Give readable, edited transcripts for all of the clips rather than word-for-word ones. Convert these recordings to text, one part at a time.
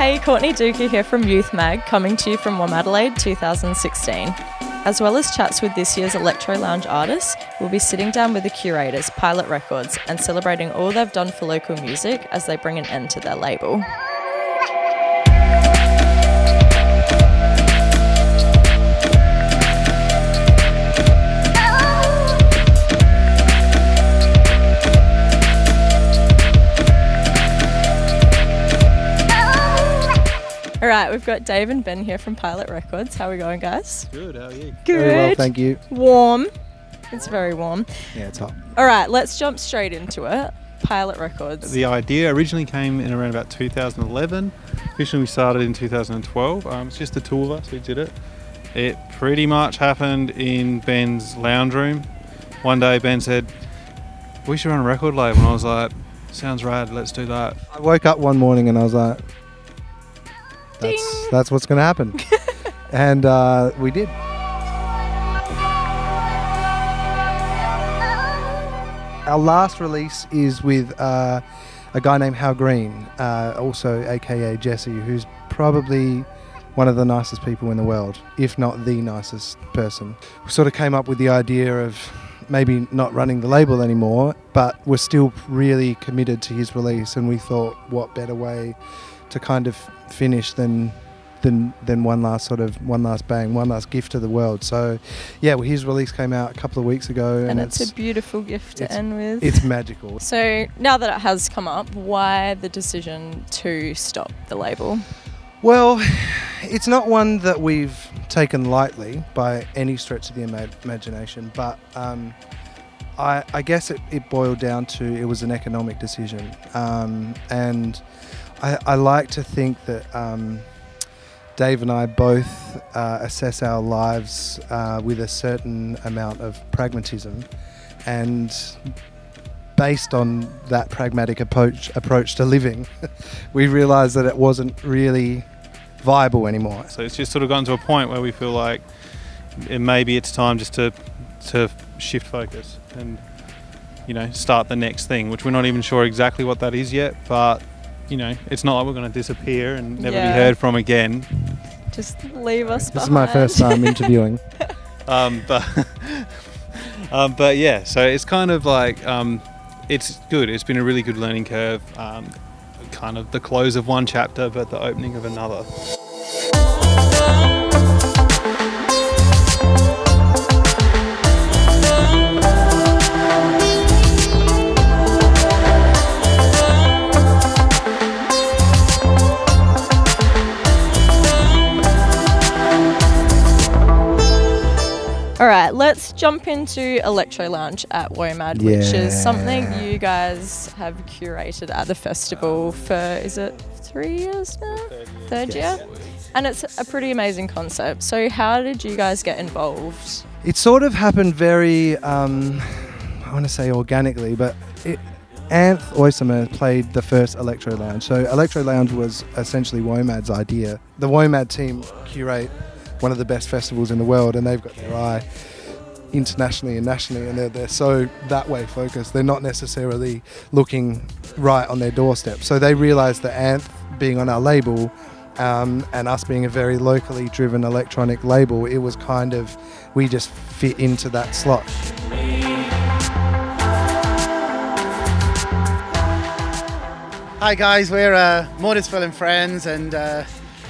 Hey, Courtney Duka here from Yewth Mag, coming to you from WOMADelaide 2016. As well as chats with this year's Electrolounge artists, we'll be sitting down with the curators, Pilot Records, and celebrating all they've done for local music as they bring an end to their label. All right, we've got Dave and Ben here from Pilot Records. How are we going, guys? Good, how are you? Good. Very well, thank you. Warm. It's very warm. Yeah, it's hot. All right, let's jump straight into it. Pilot Records. The idea originally came in around about 2011. Officially we started in 2012. It's just the two of us who did it. It pretty much happened in Ben's lounge room. One day Ben said, we should run a record label. And I was like, sounds rad, let's do that. I woke up one morning and I was like, that's what's going to happen. And we did. Our last release is with a guy named Hal Green, also aka Jesse, who's probably one of the nicest people in the world, if not the nicest person. We sort of came up with the idea of maybe not running the label anymore, but we're still really committed to his release, and we thought, what better way to kind of finish than one last bang, one last gift to the world. So yeah, well, his release came out a couple of weeks ago, and it's a beautiful gift to end with. It's magical. So now that it has come up, why the decision to stop the label? Well, it's not one that we've taken lightly by any stretch of the imagination, but I guess it boiled down to, it was an economic decision, and I like to think that Dave and I both assess our lives with a certain amount of pragmatism, and based on that pragmatic approach to living, we realised that it wasn't really viable anymore. So it's just sort of gotten to a point where we feel like maybe it's time just to shift focus and, you know, start the next thing, which we're not even sure exactly what that is yet, but you know, it's not like we're going to disappear and never be heard from again. Just leave us behind. This is my first time interviewing. But yeah, so it's kind of like, it's good. It's been a really good learning curve. Kind of the close of one chapter, but the opening of another. All right, let's jump into Electrolounge at WOMAD, which is something you guys have curated at the festival for, is it 3 years now? Third year? And it's a pretty amazing concept. So how did you guys get involved? It sort of happened very, I want to say organically, but Anth Oysemer played the first Electrolounge. So Electrolounge was essentially WOMAD's idea. The WOMAD team curate one of the best festivals in the world, and they've got their eye internationally and nationally, and they're so that way focused. They're not necessarily looking right on their doorstep. So they realised that Anth being on our label and us being a very locally driven electronic label, it was kind of, we just fit into that slot. Hi guys, we're Mortisville and friends, and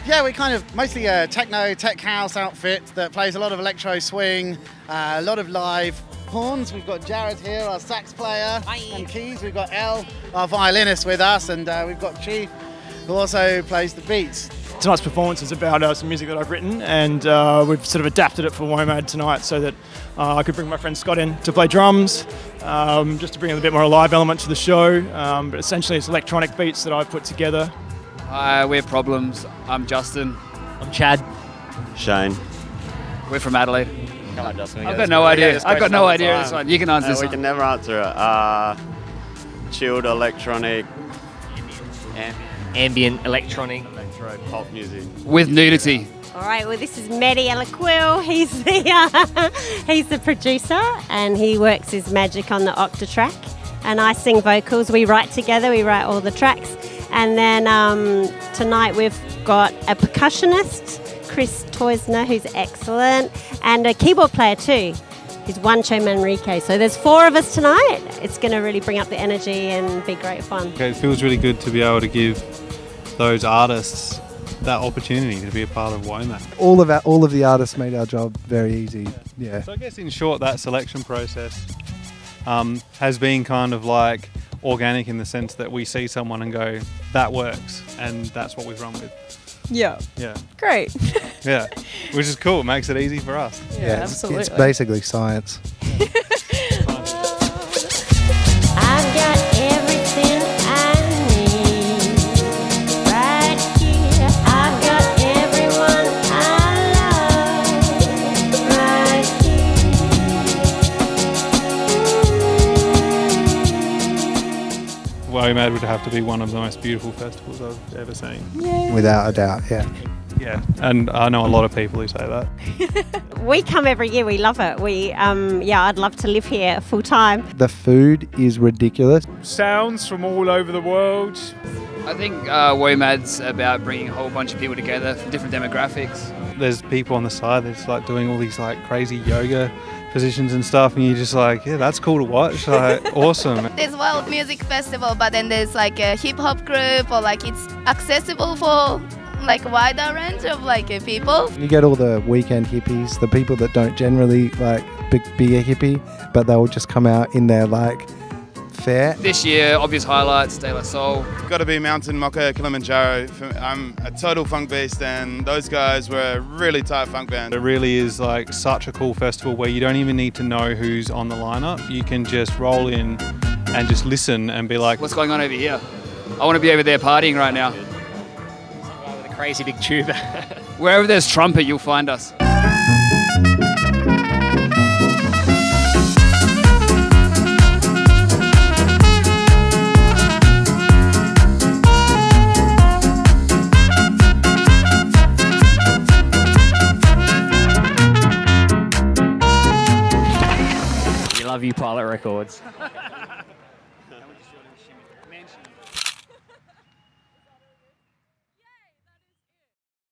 yeah, we're kind of mostly a techno, tech house outfit that plays a lot of electro swing, a lot of live horns. We've got Jared here, our sax player, and keys. We've got Elle, our violinist, with us, and we've got Chief, who also plays the beats. Tonight's performance is about some music that I've written, and we've sort of adapted it for WOMAD tonight so that I could bring my friend Scott in to play drums, just to bring a bit more live element to the show. But essentially it's electronic beats that I've put together. Hi, we're Problems. I'm Justin. I'm Chad. Shane. We're from Adelaide. Come on, Justin. I've got no idea. I've got no idea this one. You can answer this We one. can never answer it. Chilled electronic. Ambient electronic. Electro pop music. With nudity. All right, well, this is Maddie Electrol. He's the producer, and he works his magic on the Octatrack. And I sing vocals. We write together. We write all the tracks. And then tonight we've got a percussionist, Chris Toisner, who's excellent, and a keyboard player too, who's Juancho Manrique. So there's 4 of us tonight. It's going to really bring up the energy and be great fun. Okay, it feels really good to be able to give those artists that opportunity to be a part of WOMAD. All of the artists made our job very easy. Yeah. So I guess in short, that selection process has been kind of like organic in the sense that we see someone and go, that works, and that's what we've run with. Yeah. Yeah. Great. Yeah. Which is cool. It makes it easy for us. Yeah, absolutely. It's basically science. I've got everything I need right here. I've got everyone I love right here. WOMAD would have to be one of the most beautiful festivals I've ever seen. Yay. Without a doubt, yeah. Yeah, and I know a lot of people who say that. We come every year. We love it. I'd love to live here full time. The food is ridiculous. Sounds from all over the world. I think WOMAD's about bringing a whole bunch of people together from different demographics. There's people on the side that's like doing all these like crazy yoga positions and stuff, and you're just like, yeah, that's cool to watch. Like, awesome. There's world music festival, but then there's like a hip hop group, or like it's accessible for like a wider range of like people. You get all the weekend hippies, the people that don't generally like be a hippie, but they'll just come out in their like fair. This year, obvious highlights, De La Soul. Got to be Mountain Mocha Kilimanjaro. I'm a total funk beast, and those guys were a really tight funk band. It really is like such a cool festival where you don't even need to know who's on the lineup. You can just roll in and just listen and be like, what's going on over here? I want to be over there partying right now. With a crazy big tuba. Wherever there's trumpet, you'll find us. We love you, Pilot Records.